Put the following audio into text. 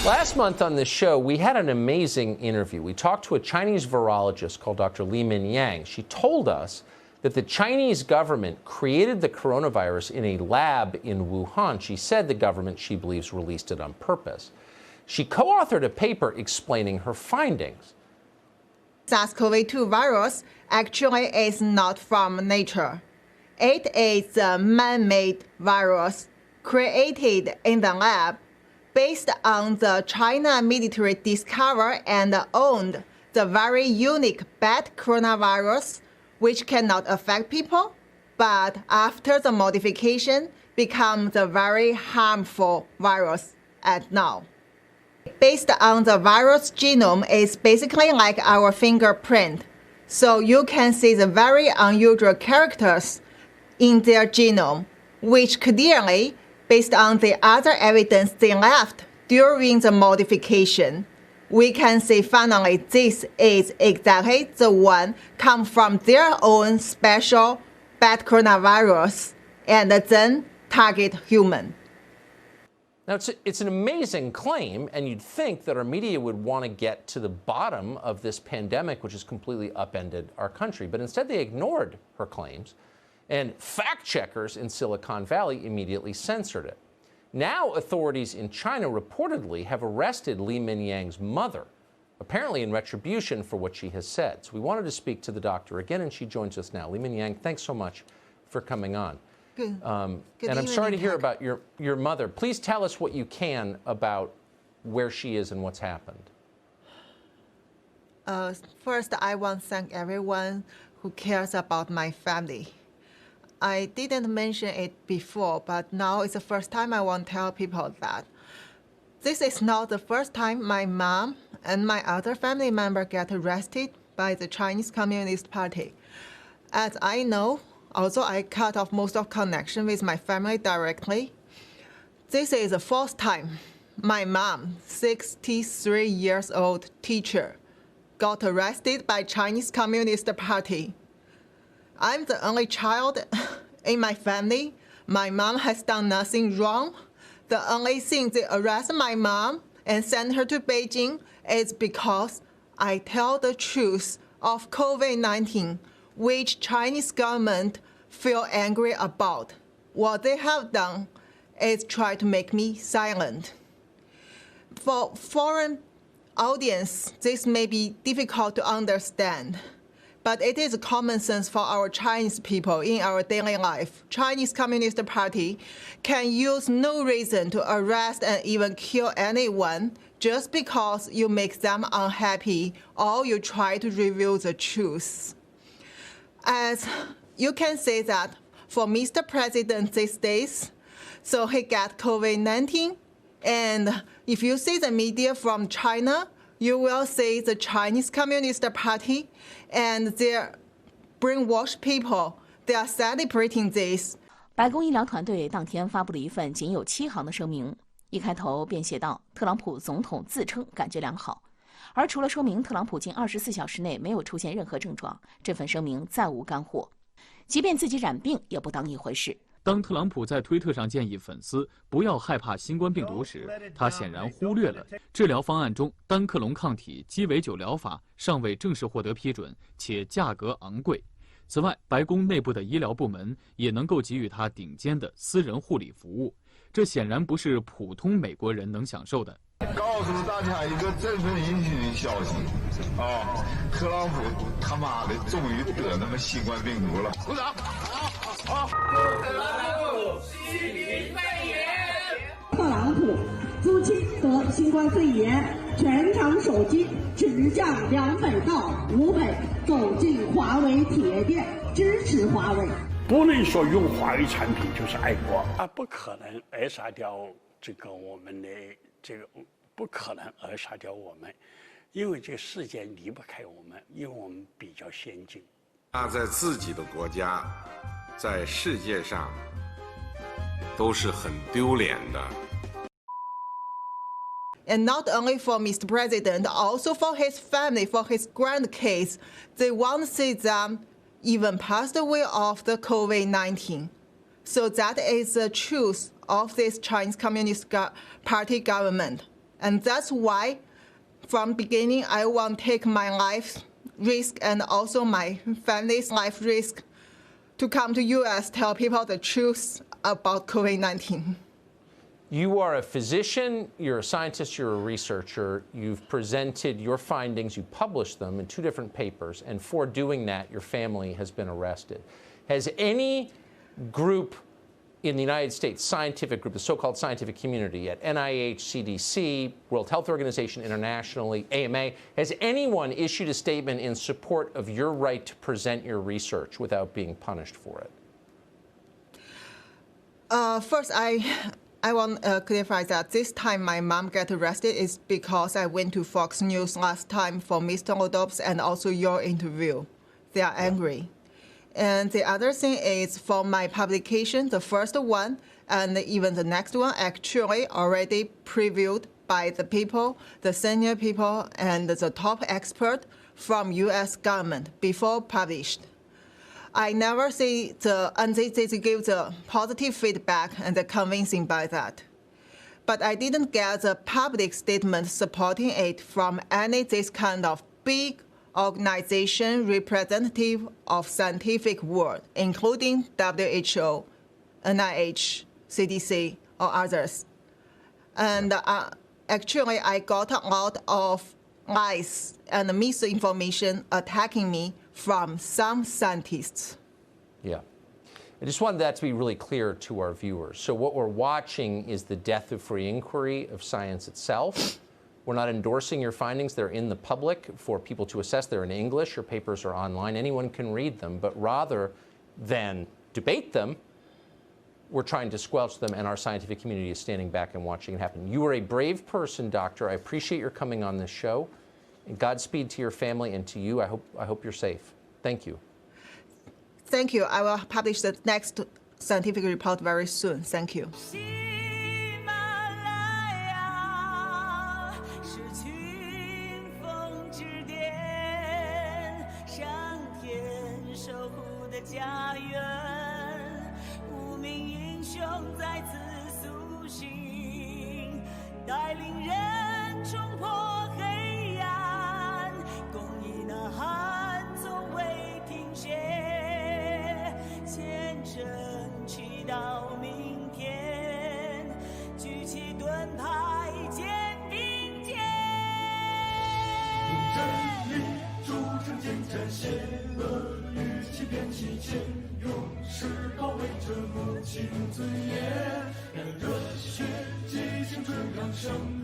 Last month on this show, we had an amazing interview. We talked to a Chinese virologist called Dr. li-meng. She told us that the Chinese government created the coronavirus in a lab in Wuhan. She said the government, she believes, released it on purpose. She co-authored a paper explaining her findings. SARS-CoV-2 virus actually is not from nature. It is a man-made virus created in the lab based on the China military discovered and owned the very unique bat coronavirus, which cannot affect people, but after the modification becomes a very harmful virus at now. Based on the virus genome, it's basically like our fingerprint. So you can see the very unusual characters in their genome, which clearly, based on the other evidence they left during the modification, we can say finally this is exactly the one come from their own special bat coronavirus and then target human. Now, it's an amazing claim, and you'd think that our media would want to get to the bottom of this pandemic, which has completely upended our country. But instead, they ignored her claims, and fact-checkers in Silicon Valley immediately censored it. Now, authorities in China reportedly have arrested li-meng's mother, apparently in retribution for what she has said. So we wanted to speak to the doctor again, and she joins us now. Li-meng, thanks so much for coming on. Good and I'm evening, sorry to hear Tucker. about your mother. Please tell us what you can about where she is and what's happened. First, I want to thank everyone who cares about my family. I didn't mention it before, but now it's the first time I want to tell people that. This is not the first time my mom and my other family member get arrested by the Chinese Communist Party. As I know, also I cut off most of connection with my family directly. This is the fourth time my mom, 63 years old teacher, got arrested by Chinese Communist Party. I'm the only child in my family. My mom has done nothing wrong. The only thing they arrest my mom and send her to Beijing is because I tell the truth of COVID-19, which Chinese government feel angry about. What they have done is try to make me silent. For foreign audience, this may be difficult to understand, but it is common sense for our Chinese people in our daily life. Chinese Communist Party can use no reason to arrest and even kill anyone just because you make them unhappy or you try to reveal the truth. As you can say that for Mr. President these days, so he got COVID-19, and if you see the media from China, you will see the Chinese Communist Party and their brainwashed people. They are celebrating this. 白宫医疗团队当天发布了一份仅有7行的声明，一开头便写道：特朗普总统自称感觉良好。而除了说明特朗普近24小时内没有出现任何症状，这份声明再无干货。即便自己染病，也不当一回事。当特朗普在推特上建议粉丝不要害怕新冠病毒时，他显然忽略了治疗方案中单克隆抗体鸡尾酒疗法尚未正式获得批准，且价格昂贵。此外，白宫内部的医疗部门也能够给予他顶尖的私人护理服务，这显然不是普通美国人能享受的。告诉大家一个振奋人心的消息啊！特朗普他妈的终于得那么新冠病毒了！鼓掌！好，特朗普新型肺炎。特朗普自亲得新冠肺炎，全场手机直降200到500，走进华为铁店，支持华为。不能说用华为产品就是爱国，不可能扼杀掉这个我们的这个，不可能扼杀掉我们，因为这世界离不开我们，因为我们比较先进。他在自己的国家，在世界上都是很丢脸的。And not only for Mr. President, also for his family, for his grandkids, they want to see them even pass away of the COVID-19. So that is the truth of this Chinese Communist Party government. And that's why, from beginning, I want to take my life risk and also my family's life risk to come to U.S. tell people the truth about COVID-19. You are a physician, you're a scientist, you're a researcher. You've presented your findings, you published them in 2 different papers, and for doing that, your family has been arrested. Has any group in the United States, scientific group, the so-called scientific community at NIH, CDC, World Health Organization internationally, AMA, has anyone issued a statement in support of your right to present your research without being punished for it? First, I want to clarify that this time my mom got arrested is because I went to Fox News last time for Mr. Rodolph's and also your interview. They are angry. And the other thing is for my publication, the first one and even the next one actually already previewed by the people, the senior people and the top expert from U.S. government before published. I never see and they give the positive feedback and the convincing by that. But I didn't get the public statement supporting it from any this kind of big organization representative of scientific world, including WHO, NIH, CDC, or others. And actually, I got a lot of lies and misinformation attacking me from some scientists. Yeah. I just wanted that to be really clear to our viewers. So what we're watching is the death of free inquiry of science itself. We're not endorsing your findings. They're in the public for people to assess. They're in English. Your papers are online. Anyone can read them. But rather than debate them, we're trying to squelch them, and our scientific community is standing back and watching it happen. You are a brave person, Doctor. I appreciate your coming on this show. And Godspeed to your family and to you. I hope you're safe. Thank you. Thank you. I will publish the next scientific report very soon. Thank you.母亲尊严，让热血激情春让生